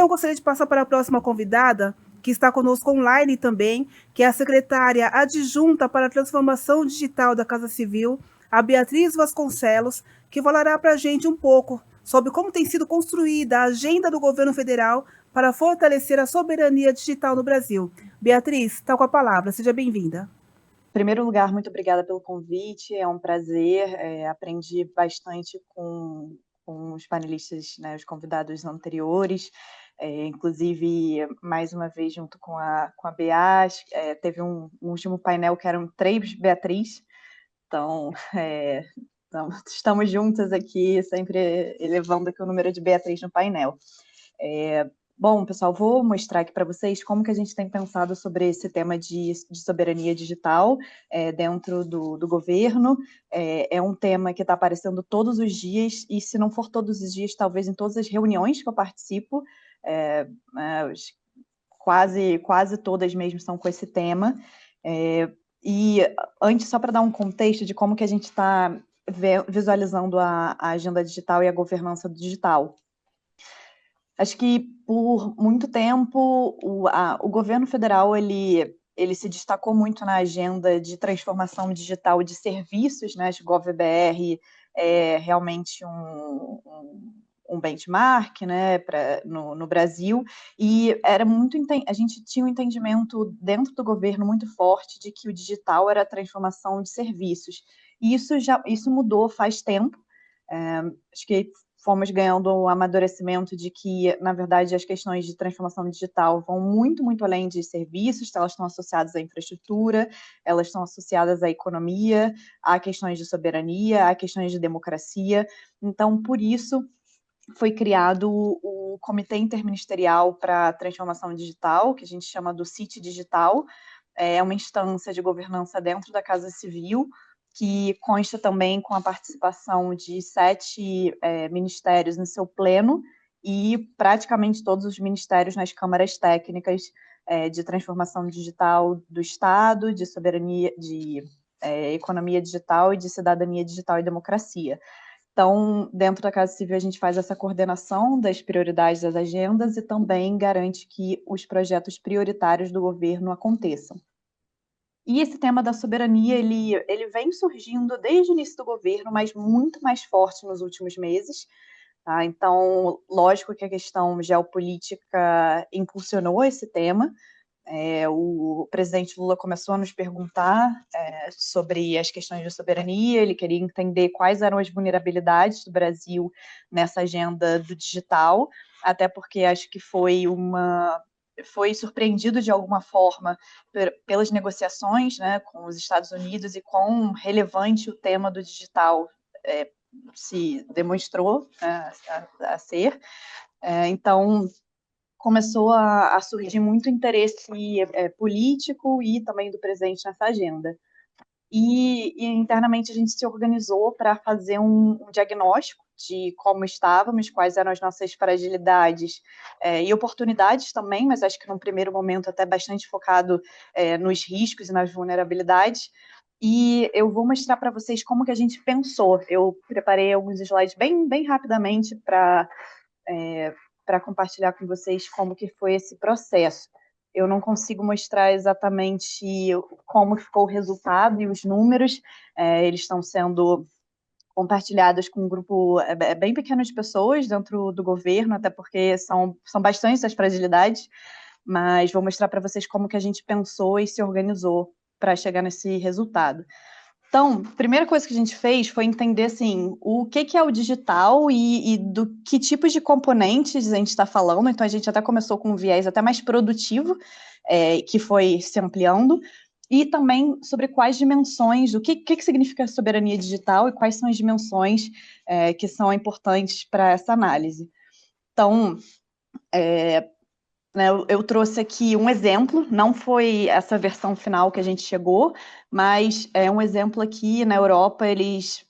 Então, eu gostaria de passar para a próxima convidada, que está conosco online também, que é a secretária adjunta para a transformação digital da Casa Civil, a Beatriz Vasconcelos, que falará para a gente um pouco sobre como tem sido construída a agenda do governo federal para fortalecer a soberania digital no Brasil. Beatriz, está com a palavra, seja bem-vinda. Em primeiro lugar, muito obrigada pelo convite, é um prazer, aprendi bastante com os panelistas, né, os convidados anteriores, inclusive, mais uma vez, junto com a Bea, teve um último painel que eram 3 Beatriz, então, estamos juntas aqui, sempre elevando aqui o número de Beatriz no painel. Bom, pessoal, vou mostrar aqui para vocês como que a gente tem pensado sobre esse tema de soberania digital dentro do governo. É um tema que está aparecendo todos os dias, e se não for todos os dias, talvez em todas as reuniões que eu participo, quase todas mesmo são com esse tema. E antes, só para dar um contexto de como que a gente está visualizando a agenda digital e a governança digital. Acho que por muito tempo o governo federal ele se destacou muito na agenda de transformação digital de serviços, né? O GovBR é realmente um benchmark, né, no Brasil, e a gente tinha um entendimento dentro do governo muito forte de que o digital era a transformação de serviços. E isso mudou faz tempo. Acho que fomos ganhando o amadurecimento de que, na verdade, as questões de transformação digital vão muito, muito além de serviços, elas estão associadas à infraestrutura, elas estão associadas à economia, a questões de soberania, a questões de democracia. Então, por isso, foi criado o Comitê Interministerial para a Transformação Digital, que a gente chama do CIT Digital, é uma instância de governança dentro da Casa Civil, que consta também com a participação de 7 ministérios em seu pleno e praticamente todos os ministérios nas câmaras técnicas de transformação digital do Estado, de soberania, de economia digital e de cidadania digital e democracia. Então, dentro da Casa Civil, a gente faz essa coordenação das prioridades das agendas e também garante que os projetos prioritários do governo aconteçam. E esse tema da soberania, ele vem surgindo desde o início do governo, mas muito mais forte nos últimos meses. Tá? Então, lógico que a questão geopolítica impulsionou esse tema. O presidente Lula começou a nos perguntar sobre as questões de soberania, ele queria entender quais eram as vulnerabilidades do Brasil nessa agenda do digital, até porque acho que foi surpreendido de alguma forma pelas negociações, né, com os Estados Unidos e quão relevante o tema do digital se demonstrou a ser. Então, começou a surgir muito interesse político e também do presidente nessa agenda. E internamente a gente se organizou para fazer um diagnóstico de como estávamos, quais eram as nossas fragilidades e oportunidades também, mas acho que num primeiro momento até bastante focado nos riscos e nas vulnerabilidades. E eu vou mostrar para vocês como que a gente pensou. Eu preparei alguns slides bem, bem rapidamente para compartilhar com vocês como que foi esse processo. Eu não consigo mostrar exatamente como ficou o resultado e os números, eles estão sendo compartilhados com um grupo bem pequeno de pessoas dentro do governo, até porque são bastante as fragilidades, mas vou mostrar para vocês como que a gente pensou e se organizou para chegar nesse resultado. Então, a primeira coisa que a gente fez foi entender, assim, o que é o digital e do que tipos de componentes a gente está falando. Então, a gente até começou com um viés até mais produtivo, que foi se ampliando, e também sobre quais dimensões, o que significa soberania digital e quais são as dimensões que são importantes para essa análise. Então, eu trouxe aqui um exemplo, não foi essa versão final que a gente chegou, mas é um exemplo aqui na Europa, eles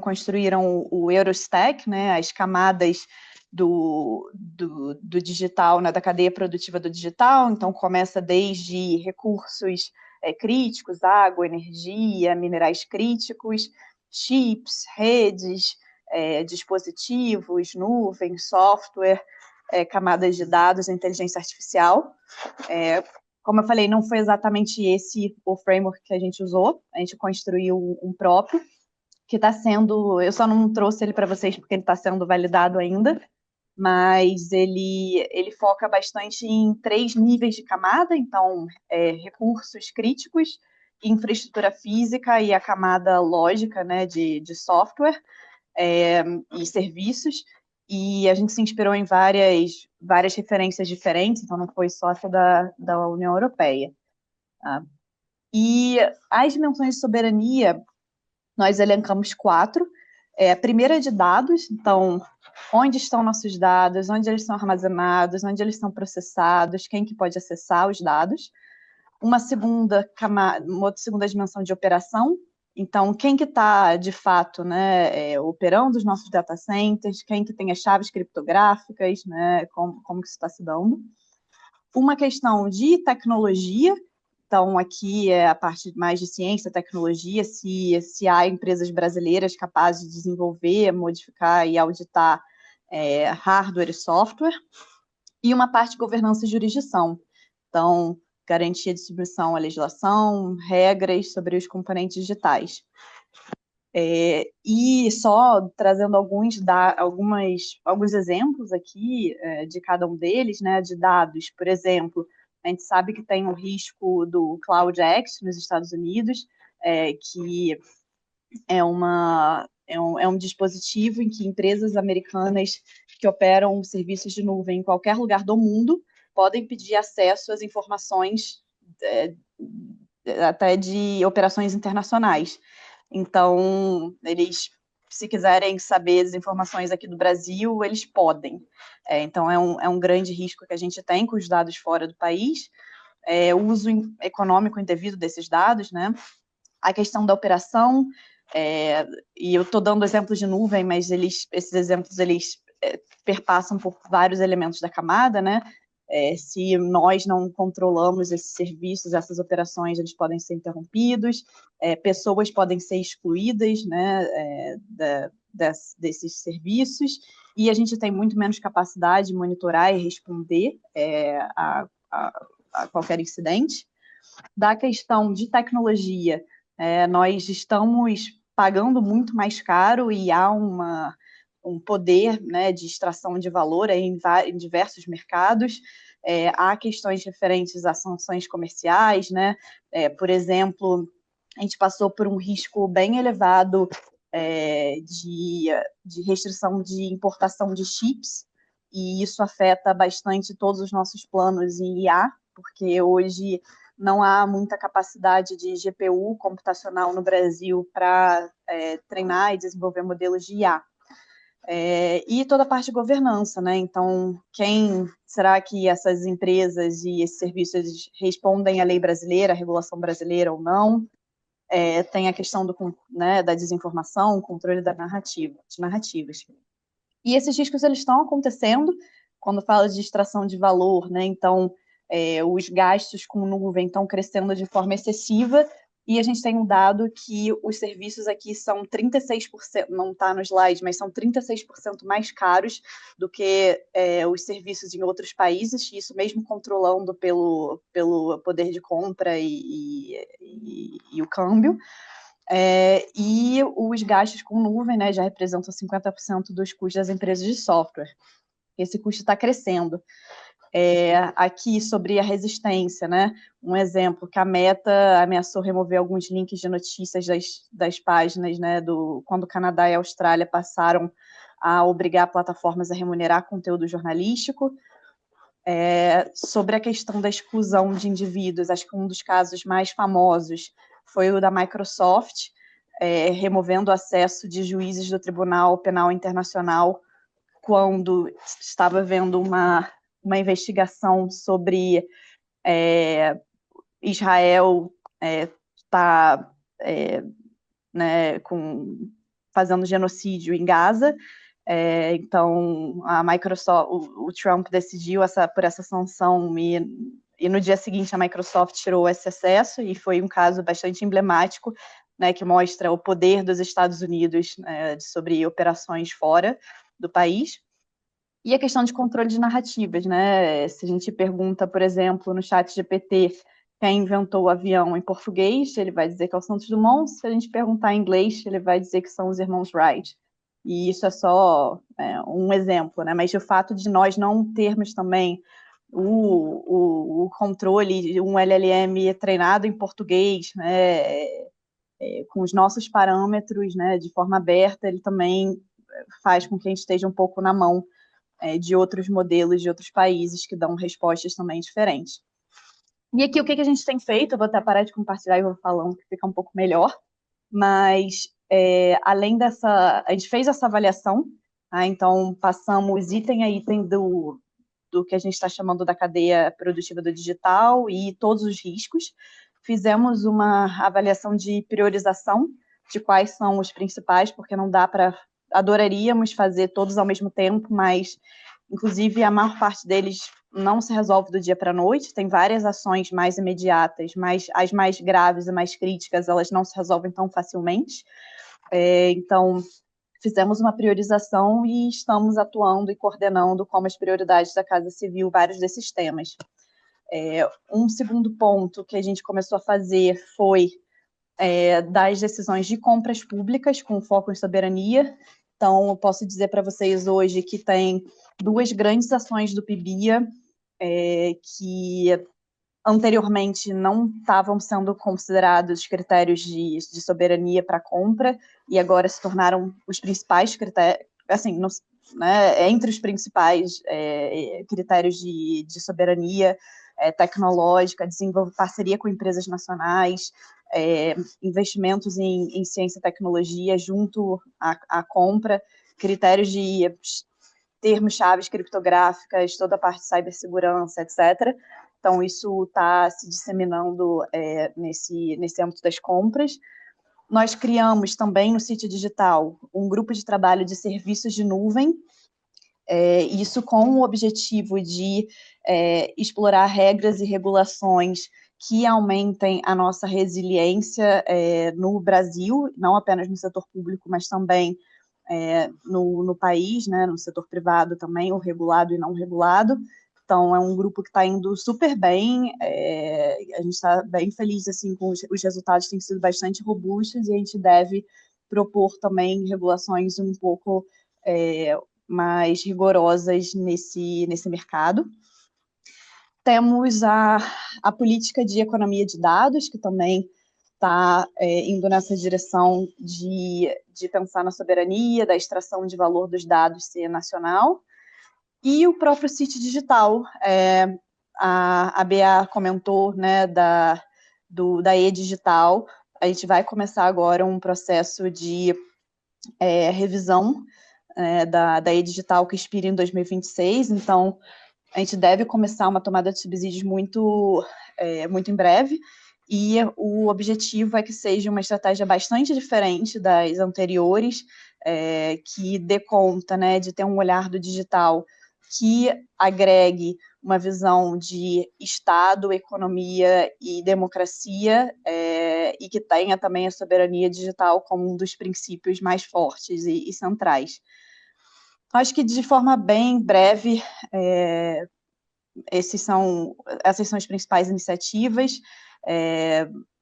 construíram o Eurostack, né, as camadas do digital, né, da cadeia produtiva do digital, então começa desde recursos críticos, água, energia, minerais críticos, chips, redes, dispositivos, nuvem, software, camadas de dados da inteligência artificial. Como eu falei, não foi exatamente esse o framework que a gente usou, a gente construiu um próprio, que está sendo, eu só não trouxe ele para vocês porque ele está sendo validado ainda, mas ele foca bastante em 3 níveis de camada, então, recursos críticos, infraestrutura física e a camada lógica, né, de software e serviços, e a gente se inspirou em várias referências diferentes, então não foi só essa da União Europeia. Tá? E as dimensões de soberania, nós elencamos 4. A primeira é de dados, então, onde estão nossos dados, onde eles são armazenados, onde eles são processados, quem que pode acessar os dados. Uma segunda dimensão de operação, então, quem que está, de fato, né, operando os nossos data centers, quem que tem as chaves criptográficas, né, como que isso está se dando. Uma questão de tecnologia, então, aqui é a parte mais de ciência, tecnologia, se há empresas brasileiras capazes de desenvolver, modificar e auditar hardware e software. E uma parte de governança e jurisdição. Então, garantia de submissão à legislação, regras sobre os componentes digitais. E só trazendo alguns exemplos aqui de cada um deles, né, de dados, por exemplo, a gente sabe que tem o risco do Cloud Act nos Estados Unidos, que é um dispositivo em que empresas americanas que operam serviços de nuvem em qualquer lugar do mundo podem pedir acesso às informações até de operações internacionais. Então, eles, se quiserem saber as informações aqui do Brasil, eles podem. Então, é um grande risco que a gente tem com os dados fora do país, o uso econômico indevido desses dados, né? A questão da operação, e eu estou dando exemplos de nuvem, mas esses exemplos perpassam por vários elementos da camada, né? Se nós não controlamos esses serviços, essas operações, eles podem ser interrompidos, pessoas podem ser excluídas, né, desses serviços, e a gente tem muito menos capacidade de monitorar e responder a qualquer incidente. Da questão de tecnologia, nós estamos pagando muito mais caro e há um poder, né, de extração de valor em diversos mercados. Há questões referentes a sanções comerciais, né? Por exemplo, a gente passou por um risco bem elevado de restrição de importação de chips, e isso afeta bastante todos os nossos planos em IA, porque hoje não há muita capacidade de GPU computacional no Brasil para treinar e desenvolver modelos de IA. E toda a parte de governança, né? Então, será que essas empresas e esses serviços respondem à lei brasileira, à regulação brasileira ou não? Tem a questão da desinformação, controle das narrativas. E esses riscos, eles estão acontecendo quando fala de extração de valor, né? Então, os gastos com nuvem estão crescendo de forma excessiva, e a gente tem um dado que os serviços aqui são 36%, não está no slide, mas são 36% mais caros do que os serviços em outros países, isso mesmo controlando pelo poder de compra e o câmbio. E os gastos com nuvem, né, já representam 50% dos custos das empresas de software. Esse custo está crescendo. Aqui sobre a resistência, né? Um exemplo, que a Meta ameaçou remover alguns links de notícias das páginas, né, quando o Canadá e a Austrália passaram a obrigar plataformas a remunerar conteúdo jornalístico. Sobre a questão da exclusão de indivíduos, acho que um dos casos mais famosos foi o da Microsoft, removendo o acesso de juízes do Tribunal Penal Internacional quando estava havendo uma investigação sobre Israel né, fazendo genocídio em Gaza. Então, a Microsoft, o Trump decidiu por essa sanção e no dia seguinte a Microsoft tirou esse acesso, e foi um caso bastante emblemático, né, que mostra o poder dos Estados Unidos sobre operações fora do país. E a questão de controle de narrativas, né? Se a gente pergunta, por exemplo, no chat GPT quem inventou o avião em português, ele vai dizer que é o Santos Dumont. Se a gente perguntar em inglês, ele vai dizer que são os irmãos Wright. E isso é só um exemplo, né? Mas o fato de nós não termos também o controle, um LLM treinado em português, né? Com os nossos parâmetros, né? De forma aberta, ele também faz com que a gente esteja um pouco na mão de outros modelos de outros países que dão respostas também diferentes. E aqui o que a gente tem feito, eu vou até parar de compartilhar e vou falando que fica um pouco melhor, mas além dessa, a gente fez essa avaliação, tá? Então passamos item a item do que a gente está chamando da cadeia produtiva do digital e todos os riscos, fizemos uma avaliação de priorização de quais são os principais, porque não dá para, adoraríamos fazer todos ao mesmo tempo, mas inclusive a maior parte deles não se resolve do dia para a noite, tem várias ações mais imediatas, mas as mais graves e mais críticas, elas não se resolvem tão facilmente. Então, fizemos uma priorização e estamos atuando e coordenando como as prioridades da Casa Civil vários desses temas. Um segundo ponto que a gente começou a fazer foi das decisões de compras públicas com foco em soberania. Então, eu posso dizer para vocês hoje que tem 2 grandes ações do PIBIA que anteriormente não estavam sendo considerados critérios de soberania para compra e agora se tornaram os principais critérios, assim, entre os principais critérios de soberania tecnológica, parceria com empresas nacionais, investimentos em ciência e tecnologia junto à compra, critérios de termos-chave criptográficas, toda a parte de cibersegurança, etc. Então, isso está se disseminando nesse âmbito das compras. Nós criamos também no sítio digital um grupo de trabalho de serviços de nuvem, isso com o objetivo de explorar regras e regulações que aumentem a nossa resiliência no Brasil, não apenas no setor público, mas também no país, né, no setor privado também, o regulado e não regulado. Então, é um grupo que está indo super bem, a gente está bem feliz assim, com os resultados, têm sido bastante robustos, e a gente deve propor também regulações um pouco mais rigorosas nesse mercado. Temos a política de economia de dados, que também está indo nessa direção de pensar na soberania, da extração de valor dos dados ser nacional. E o próprio sítio digital, a BA comentou, né, da e-digital, a gente vai começar agora um processo de revisão da e-digital que expira em 2026, então a gente deve começar uma tomada de subsídios muito em breve, e o objetivo é que seja uma estratégia bastante diferente das anteriores, que dê conta, né, de ter um olhar do digital que agregue uma visão de Estado, economia e democracia, e que tenha também a soberania digital como um dos princípios mais fortes e centrais. Acho que de forma bem breve, essas são as principais iniciativas.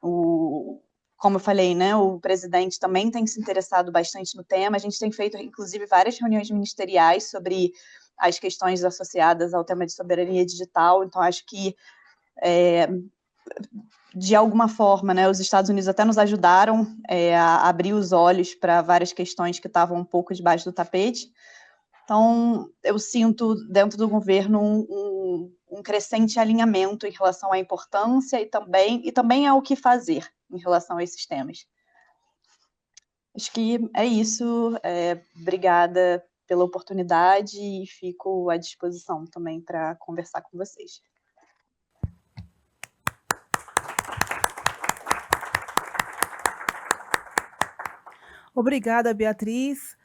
Como eu falei, né, o presidente também tem se interessado bastante no tema. A gente tem feito, inclusive, várias reuniões ministeriais sobre as questões associadas ao tema de soberania digital. Então, acho que, de alguma forma, né, os Estados Unidos até nos ajudaram a abrir os olhos para várias questões que estavam um pouco debaixo do tapete. Então, eu sinto dentro do governo um crescente alinhamento em relação à importância e também ao que fazer em relação a esses temas. Acho que é isso. Obrigada pela oportunidade e fico à disposição também para conversar com vocês. Obrigada, Beatriz.